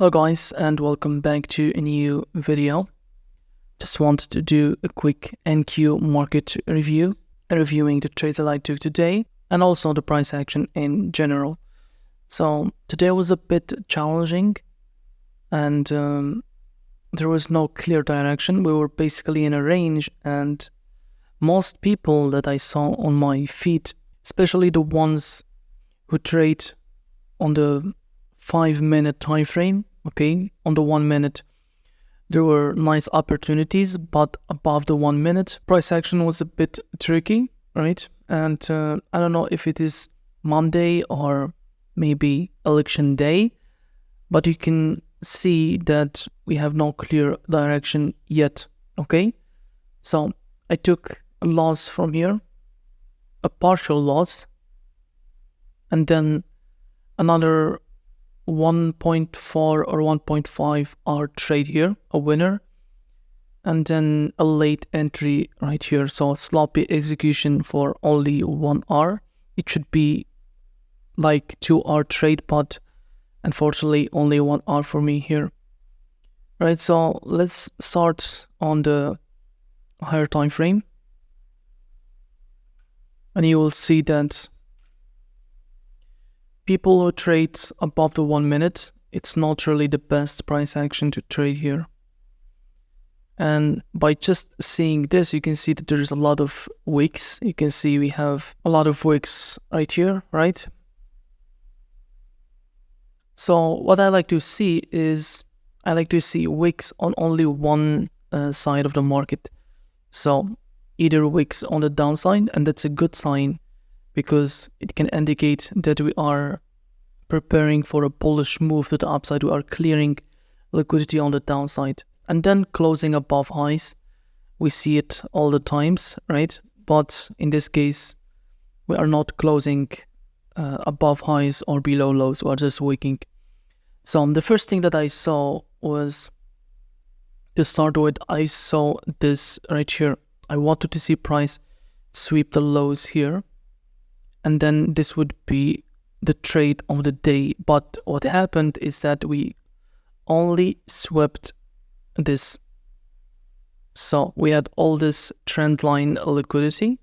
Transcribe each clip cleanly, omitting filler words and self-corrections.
Hello guys, and welcome back to a new video. Just wanted to do a quick NQ market review, reviewing the trades that I took today and also the price action in general. So today was a bit challenging and there was no clear direction. We were basically in a range, and most people that I saw on my feed, especially the ones who trade on the 5-minute time frame, okay, on the 1 minute there were nice opportunities, but above the 1 minute price action was a bit tricky, right? And I don't know if it is Monday or maybe election day, but you can see that we have no clear direction yet. Okay, so I took a loss from here, a partial loss, and then another 1.4 or 1.5 hour trade here, a winner, and then a late entry right here. So a sloppy execution for only 1 hour. It should be like 2-hour trade, but unfortunately only 1 hour for me here. Right, so let's start on the higher time frame, and you will see that people who trade above the 1 minute, it's not really the best price action to trade here. And by just seeing this, you can see that there's a lot of wicks. You can see we have a lot of wicks right here, right? So what I like to see is, I like to see wicks on only one side of the market. So either wicks on the downside, and that's a good sign, because it can indicate that we are preparing for a bullish move to the upside. We are clearing liquidity on the downside, and then closing above highs. We see it all the times, right? But in this case, we are not closing above highs or below lows. We are just wicking. So the first thing that I saw was, to start with, I saw this right here. I wanted to see price sweep the lows here, and then this would be the trade of the day. But what happened is that we only swept this. So we had all this trend line liquidity,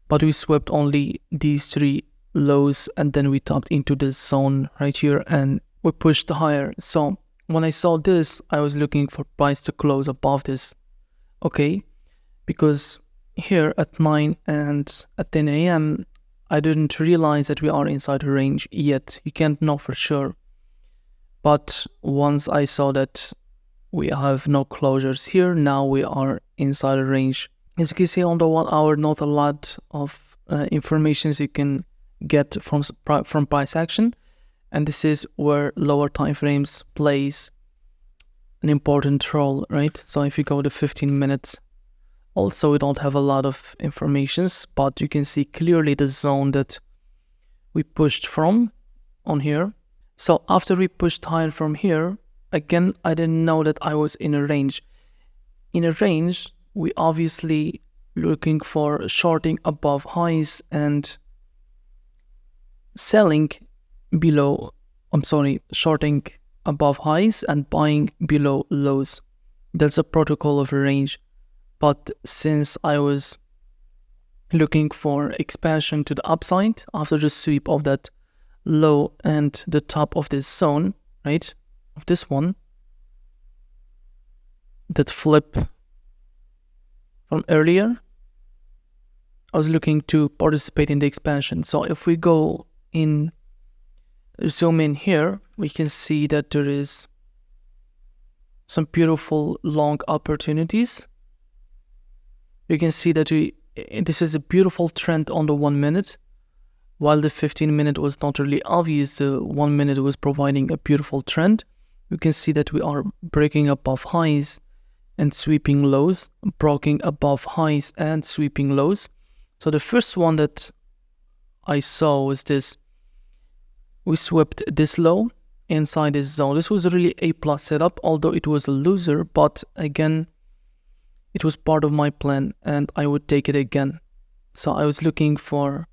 but we swept only these 3 lows, and then we tapped into this zone right here and we pushed higher. So when I saw this, I was looking for price to close above this, okay? Because here at 9 and at 10 a.m. I didn't realize that we are inside a range yet. You can't know for sure. But once I saw that we have no closures here, now we are inside a range. As you can see on the 1 hour, not a lot of information you can get from price action. And this is where lower time frames plays an important role, right? So if you go to 15 minutes, also, we don't have a lot of informations, but you can see clearly the zone that we pushed from on here. So after we pushed higher from here, again, I didn't know that I was in a range. In a range, we obviously looking for shorting above highs and selling below, shorting above highs and buying below lows. That's a protocol of a range. But since I was looking for expansion to the upside after the sweep of that low and the top of this zone, right, of this one, that flip from earlier, I was looking to participate in the expansion. So if we go in, zoom in here, we can see that there is some beautiful long opportunities. You can see that this is a beautiful trend on the 1 minute, while the 15 minute was not really obvious. The 1 minute was providing a beautiful trend. You can see that we are breaking above highs and sweeping lows, breaking above highs and sweeping lows. So the first one that I saw was this. We swept this low inside this zone. This was really a plus setup, although it was a loser, but again, it was part of my plan and I would take it again. So I was looking to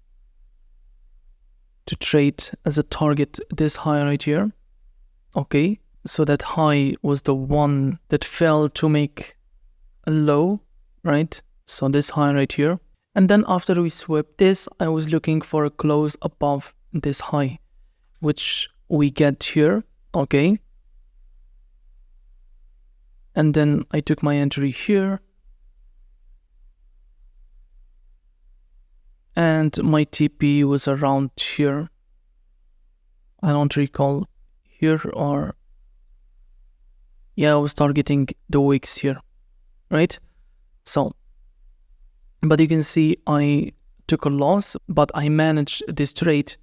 trade as a target this high right here. okay? So that high was the one that fell to make a low, right? So this high right here. And then after we swept this, I was looking for a close above this high, which we get here, okay? And then I took my entry here. And my TP was around here. I don't recall here or... yeah, I was targeting the wicks here, right? So, but you can see I took a loss, but I managed this trade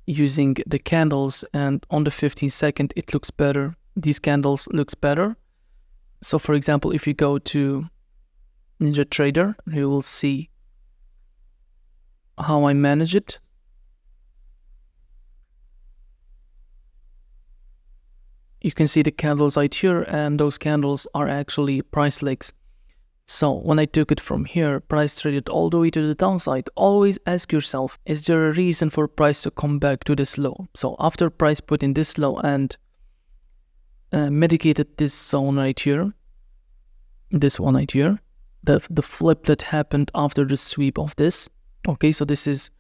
using the candles, and on the 15-second it looks better. These candles looks better. So for example, if you go to Ninja Trader, you will see how I manage it. You can see the candles right here, and those candles are actually price legs. So when I took it from here, price traded all the way to the downside. Always ask yourself, is there a reason for price to come back to this low? So after price put in this low and mitigated this zone right here, this one right here, the flip that happened after the sweep of this, okay, so this is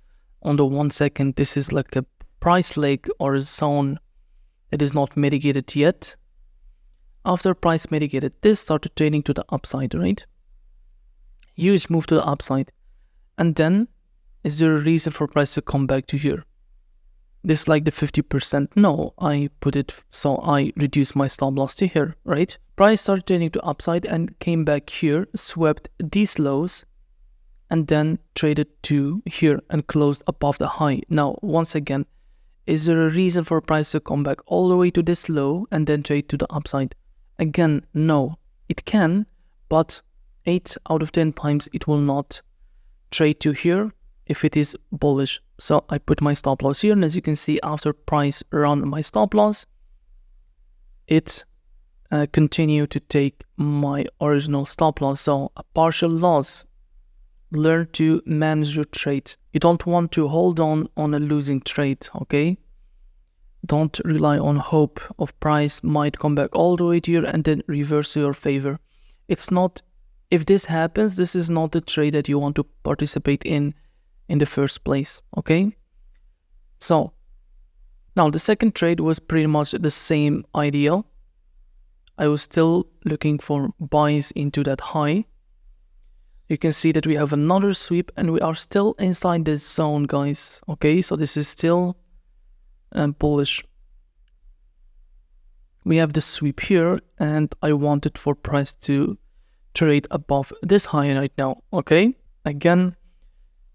on the 1 second, this is like a price leg or a zone that is not mitigated yet. After price mitigated this, started trading to the upside, right? Huge move to the upside. And then, is there a reason for price to come back to here? This like the 50%? No, I put it, so I reduced my stop loss to here, right? Price started trading to upside and came back here, swept these lows, and then traded to here and closed above the high. Now, once again, is there a reason for price to come back all the way to this low and then trade to the upside? Again, no. It can, but 8 out of 10 times it will not trade to here if it is bullish. So I put my stop loss here, and as you can see, after price around my stop loss, it continued to take my original stop loss. So a partial loss. Learn to manage your trade. You don't want to hold on a losing trade, okay? Don't rely on hope of price might come back all the way to here and then reverse to your favor. It's not, if this happens, this is not the trade that you want to participate in the first place, okay? So, now the second trade was pretty much the same idea. I was still looking for buys into that high. You can see that we have another sweep and we are still inside this zone, guys. Okay, so this is still bullish. We have the sweep here, and I wanted for price to trade above this high right now. Okay, again,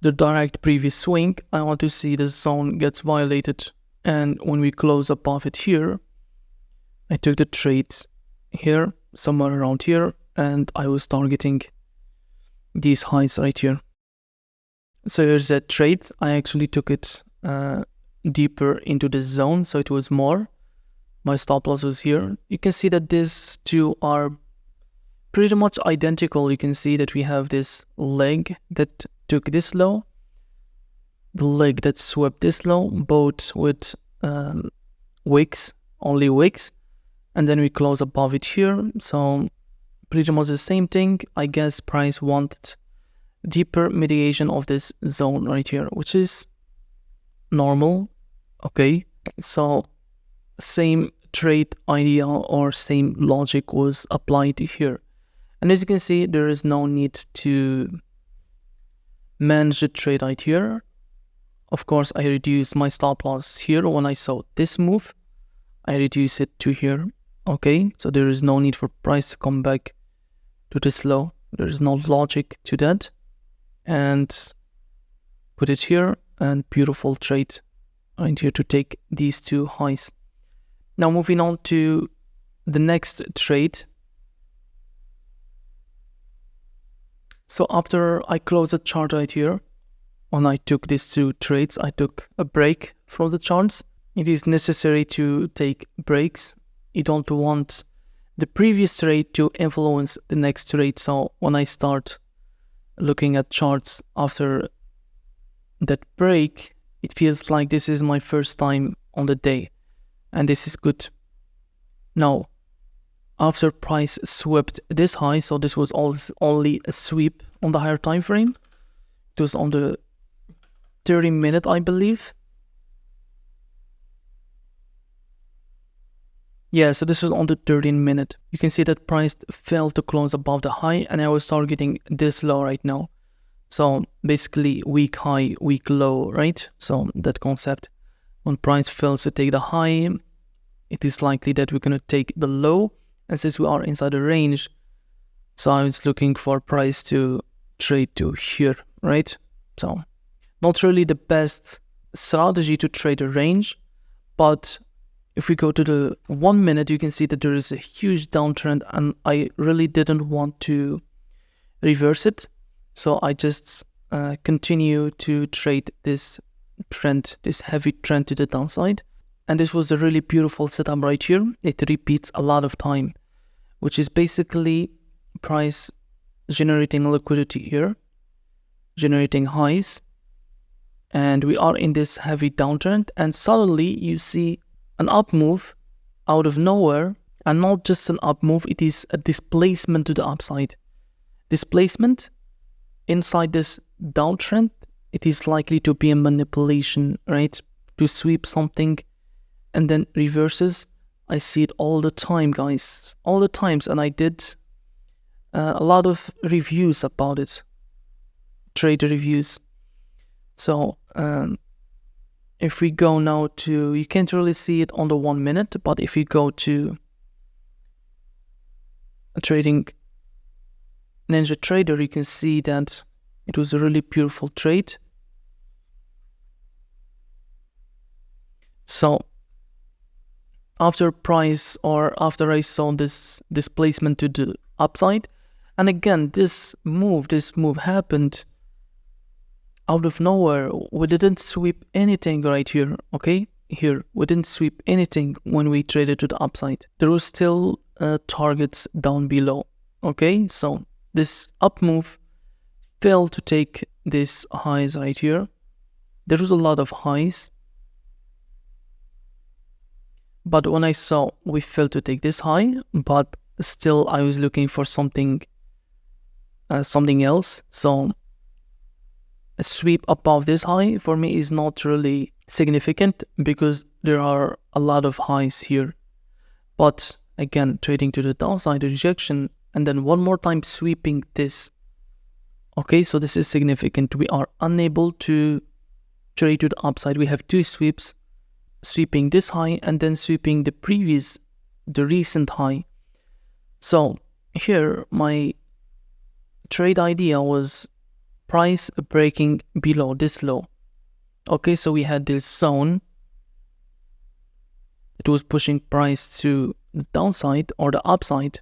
the direct previous swing, I want to see the zone gets violated, and when we close above it here, I took the trade here, somewhere around here, and I was targeting these highs right here. So here's that trade. I actually took it deeper into the zone, so it was more. My stop loss was here. You can see that these two are pretty much identical. You can see that we have this leg that took this low, the leg that swept this low, both with wicks, only wicks, and then we close above it here. So pretty much the same thing. I guess price wanted deeper mitigation of this zone right here, which is normal. Okay, so same trade idea or same logic was applied here. And as you can see, there is no need to manage the trade right here. Of course, I reduced my stop loss here when I saw this move. I reduced it to here. Okay, so there is no need for price to come back to this low. There is no logic to that. And put it here, and beautiful trade right here to take these two highs. Now moving on to the next trade. So after I closed the chart right here, when I took these two trades, I took a break from the charts. It is necessary to take breaks. You don't want the previous trade to influence the next trade. So when I start looking at charts after that break, it feels like this is my first time on the day. and this is good. Now, after price swept this high, so this was only a sweep on the higher time frame. It was on the 30-minute, I believe. Yeah, so this was on the 13-minute. You can see that price fell to close above the high, and I was targeting this low right now. So basically weak high, weak low, right? So that concept. When price fails to take the high, it is likely that we're going to take the low. And since we are inside the range, so I was looking for price to trade to here, right? So not really the best strategy to trade a range, but if we go to the 1 minute, you can see that there is a huge downtrend, and I really didn't want to reverse it. So I just continue to trade this trend, this heavy trend to the downside. And this was a really beautiful setup right here. It repeats a lot of time, which is basically price generating liquidity here, generating highs. And we are in this heavy downtrend, and suddenly you see an up move out of nowhere, and not just an up move, it is a displacement to the upside. Displacement inside this downtrend, it is likely to be a manipulation, right? To sweep something and then reverses. I see it all the time, guys, all the times, and I did a lot of reviews about it, trade reviews. So if we go now to, you can't really see it on the 1 minute, but if you go to a trading Ninja Trader, you can see that it was a really beautiful trade. So after price, or after I saw this displacement to the upside, and again this move happened out of nowhere. We didn't sweep anything right here, okay? Here, we didn't sweep anything when we traded to the upside. There was still targets down below, okay? So this up move failed to take these highs right here. There was a lot of highs. But when I saw we failed to take this high, but still I was looking for something else. So a sweep above this high for me is not really significant, because there are a lot of highs here. But again, trading to the downside, rejection, and then one more time sweeping this. Okay, so this is significant. We are unable to trade to the upside. We have two sweeps, sweeping this high and then sweeping the recent high. So here my trade idea was price breaking below this low. Okay, so we had this zone. It was pushing price to the downside or the upside.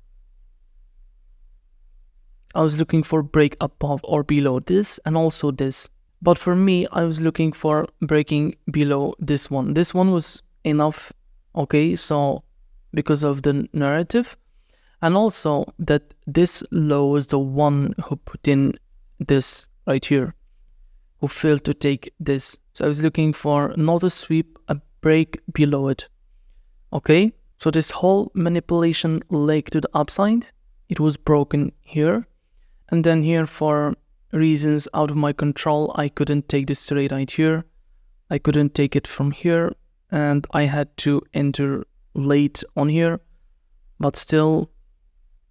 I was looking for break above or below this, and also this. But for me, I was looking for breaking below this one. This one was enough, okay, so because of the narrative, and also that this low was the one who put in this right here, who failed to take this. So I was looking for not a sweep, a break below it. Okay, so this whole manipulation leg to the upside, it was broken here. And then here, for reasons out of my control, I couldn't take this trade right here. I couldn't take it from here, and I had to enter late on here. But still,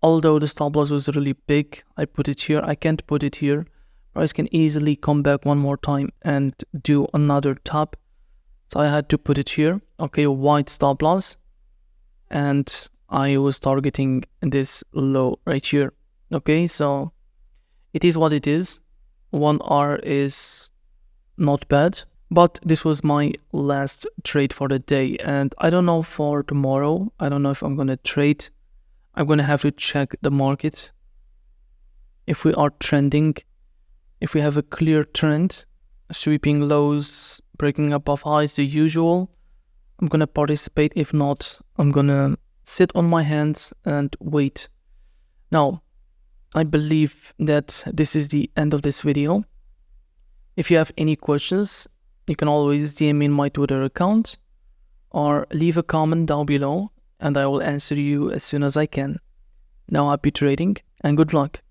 although the stop loss was really big, I put it here. I can't put it here. Price can easily come back one more time and do another tap. So I had to put it here. Okay, wide stop loss. And I was targeting this low right here. Okay, so it is what it is. 1 hour is not bad. But this was my last trade for the day. And I don't know for tomorrow. I don't know if I'm going to trade. I'm going to have to check the market. If we are trending, if we have a clear trend, sweeping lows, breaking above highs, the usual, I'm going to participate. If not, I'm going to sit on my hands and wait. Now, I believe that this is the end of this video. If you have any questions, you can always DM me in my Twitter account, or leave a comment down below and I will answer you as soon as I can. Now happy trading and good luck.